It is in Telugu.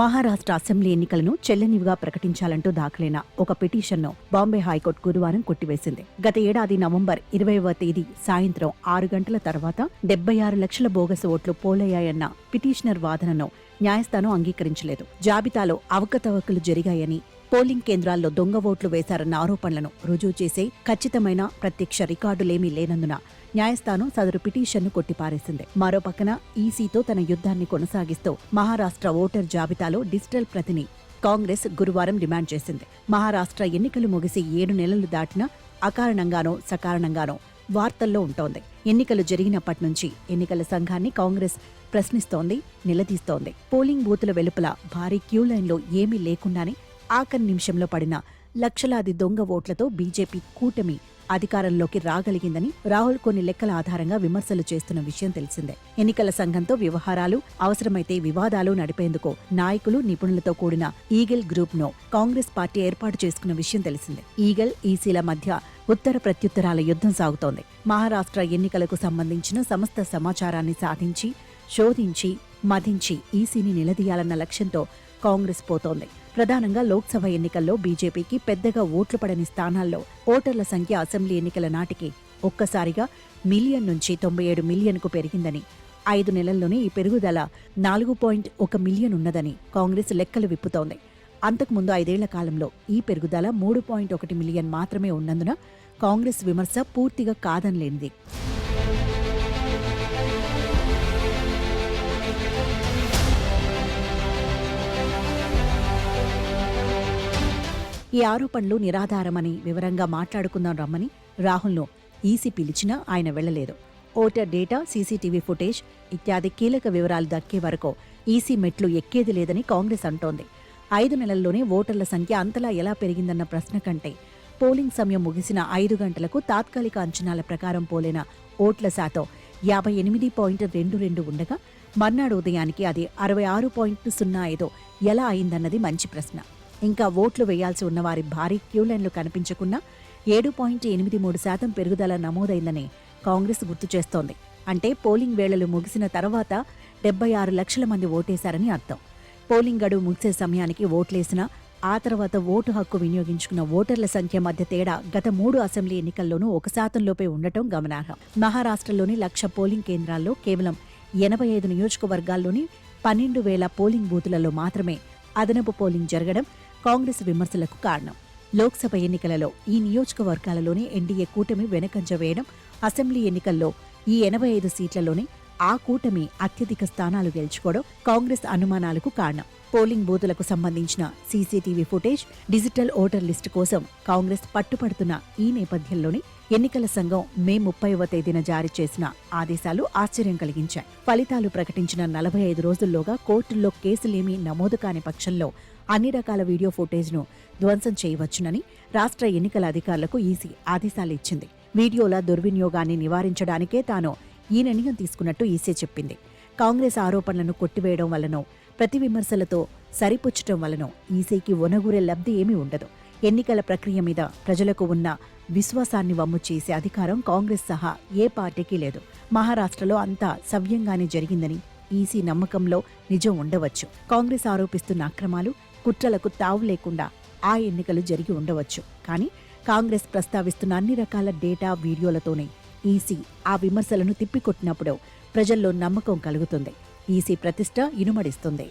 మహారాష్ట్ర అసెంబ్లీ ఎన్నికలను చెల్లనివిగా ప్రకటించాలంటూ దాఖలైన ఒక పిటిషన్ను బాంబే హైకోర్టు గురువారం కొట్టివేసింది. గత ఏడాది నవంబర్ 20వ తేదీ సాయంత్రం 6 గంటల తర్వాత 76 లక్షల బోగస్ ఓట్లు పోలయ్యాయన్న పిటిషనర్ వాదనను న్యాయస్థానం అంగీకరించలేదు. జాబితాలో అవకతవకలు జరిగాయని, పోలింగ్ కేంద్రాల్లో దొంగ ఓట్లు వేశారన్న ఆరోపణలను రుజువు చేసే ఖచ్చితమైన ప్రత్యక్ష రికార్డులేమీ లేనందున న్యాయస్థానం సదరు పిటిషన్ను కొట్టిపారేసింది. మరోపక్కన ఈసీతో తన యుద్ధాన్ని కొనసాగిస్తూ మహారాష్ట్ర ఓటర్ జాబితాలో డిజిటల్ ప్రతిని కాంగ్రెస్ గురువారం డిమాండ్ చేసింది. మహారాష్ట్ర ఎన్నికలు ముగిసి 7 నెలలు దాటినా అకారణంగానో సకారణంగానో వార్తల్లో ఉంటోంది. ఎన్నికలు జరిగినప్పటి నుంచి ఎన్నికల సంఘాన్ని కాంగ్రెస్ ప్రశ్నిస్తోంది, నిలదీస్తోంది. పోలింగ్ బూతుల వెలుపల భారీ క్యూలైన్లో ఏమీ లేకుండానే ఆఖరి నిమిషంలో పడిన లక్షలాది దొంగ ఓట్లతో బీజేపీ కూటమి అధికారంలోకి రాగలిగిందని రాహుల్ కొన్ని లెక్కల ఆధారంగా విమర్శలు చేస్తున్న విషయం తెలిసిందే. ఎన్నికల సంఘంతో వ్యవహారాలు, అవసరమైతే వివాదాలు నడిపేందుకు నాయకులు, నిపుణులతో కూడిన ఈగల్ గ్రూప్ ను కాంగ్రెస్ పార్టీ ఏర్పాటు చేసుకున్న విషయం తెలిసిందే. ఈగల్, ఈసీల మధ్య ఉత్తర ప్రత్యుత్తరాల యుద్ధం సాగుతోంది. మహారాష్ట్ర ఎన్నికలకు సంబంధించిన సమస్త సమాచారాన్ని సాధించి, శోధించి, మధించి ఈసీని నిలదీయాలన్న లక్ష్యంతో కాంగ్రెస్ పోతోంది. ప్రధానంగా లోక్సభ ఎన్నికల్లో బీజేపీకి పెద్దగా ఓట్లు పడని స్థానాల్లో ఓటర్ల సంఖ్య అసెంబ్లీ ఎన్నికల నాటికి ఒక్కసారిగా 1 మిలియన్ నుంచి 97 మిలియన్కు పెరిగిందని, 5 నెలల్లోనే ఈ పెరుగుదల 4.1 మిలియన్ ఉన్నదని కాంగ్రెస్ లెక్కలు విప్పుతోంది. అంతకుముందు 5 ఏళ్ల కాలంలో ఈ పెరుగుదల 3.1 మిలియన్ మాత్రమే ఉన్నందున కాంగ్రెస్ విమర్శ పూర్తిగా కాదనలేనిది. ఈ ఆరోపణలు నిరాధారమని వివరంగా మాట్లాడుకుందాం రమ్మని రాహుల్ను ఈసీ పిలిచినా ఆయన వెళ్లలేదు. ఓటర్ డేటా, సీసీటీవీ ఫుటేజ్ ఇత్యాది కీలక వివరాలు దక్కే వరకు ఈసీ మెట్లు ఎక్కేది లేదని కాంగ్రెస్ అంటోంది. 5 నెలల్లోనే ఓటర్ల సంఖ్య అంతలా ఎలా పెరిగిందన్న ప్రశ్న కంటే పోలింగ్ సమయం ముగిసిన 5 గంటలకు తాత్కాలిక అంచనాల ప్రకారం పోలిన ఓట్ల శాతం 58.22 ఉండగా మర్నాడు ఉదయానికి అది 66.05 ఎలా అయిందన్నది మంచి ప్రశ్న. ఇంకా ఓట్లు వేయాల్సి ఉన్నవారి భారీ క్యూలైన్లు కనిపించకున్నా 7.83% పెరుగుదల నమోదైందని కాంగ్రెస్ గుర్తు చేస్తోంది. అంటే పోలింగ్ వేళలు ముగిసిన తర్వాత 76 లక్షల మంది ఓటేశారని అర్థం. పోలింగ్ గడువు ముగిసే సమయానికి ఓట్లేసినా ఆ తర్వాత ఓటు హక్కు వినియోగించుకున్న ఓటర్ల సంఖ్య మధ్య తేడా గత 3 అసెంబ్లీ ఎన్నికల్లోనూ 1% లోపే ఉండటం గమనార్హం. మహారాష్ట్రలోని 1,00,000 పోలింగ్ కేంద్రాల్లో కేవలం 85 నియోజకవర్గాల్లోని 12,000 పోలింగ్ బూతులలో మాత్రమే అదనపు పోలింగ్ జరగడం కాంగ్రెస్ విమర్శలకు కారణం. లోక్సభ ఎన్నికలలో ఈ నియోజకవర్గాలలోనే ఎన్డీఏ కూటమి వెనకంజ వేయడం, అసెంబ్లీ ఎన్నికల్లో ఈ 85 సీట్లలోనే ఆ కూటమి అత్యధిక స్థానాలు గెలుచుకోవడం కాంగ్రెస్ అనుమానాలకు కారణం. పోలింగ్ బూతులకు సంబంధించిన CCTV footage, digital voter list కోసం కాంగ్రెస్ పట్టుపడుతున్న ఈ నేపథ్యంలోనే ఎన్నికల సంఘం మే 30వ తేదీన జారీ చేసిన ఆదేశాలు ఆశ్చర్యం కలిగించాయి. ఫలితాలు ప్రకటించిన 45 రోజుల్లోగా కోర్టుల్లో కేసులేమీ నమోదు కాని పక్షంలో అన్ని రకాల వీడియో ఫుటేజ్ను ధ్వంసం చేయవచ్చునని రాష్ట్ర ఎన్నికల అధికారులకు ఈసీ ఆదేశాలు ఇచ్చింది. వీడియోల దుర్వినియోగాన్ని నివారించడానికే తాను ఈ నిర్ణయం తీసుకున్నట్టు ఈసీ చెప్పింది. కాంగ్రెస్ ఆరోపణలను కొట్టివేయడం వల్లనో, ప్రతి విమర్శలతో సరిపుచ్చటం వల్లనో ఈసీకి ఒనగూరే లబ్ధి ఏమీ ఉండదు. ఎన్నికల ప్రక్రియ మీద ప్రజలకు ఉన్న విశ్వాసాన్ని వమ్ము చేసే అధికారం కాంగ్రెస్ సహా ఏ పార్టీకి లేదు. మహారాష్ట్రలో అంతా సవ్యంగానే జరిగిందని ఈసీ నమ్మకంలో నిజం ఉండవచ్చు. కాంగ్రెస్ ఆరోపిస్తున్న అక్రమాలు, కుట్రలకు తావు లేకుండా ఆ ఎన్నికలు జరిగి ఉండవచ్చు. కానీ కాంగ్రెస్ ప్రస్తావిస్తున్న అన్ని రకాల డేటా, వీడియోలతోనే ఈసీ ఆ విమర్శలను తిప్పికొట్టినప్పుడు ప్రజల్లో నమ్మకం కలుగుతుంది. ఈసీ ప్రతిష్ట ఇనుమడిస్తుంది.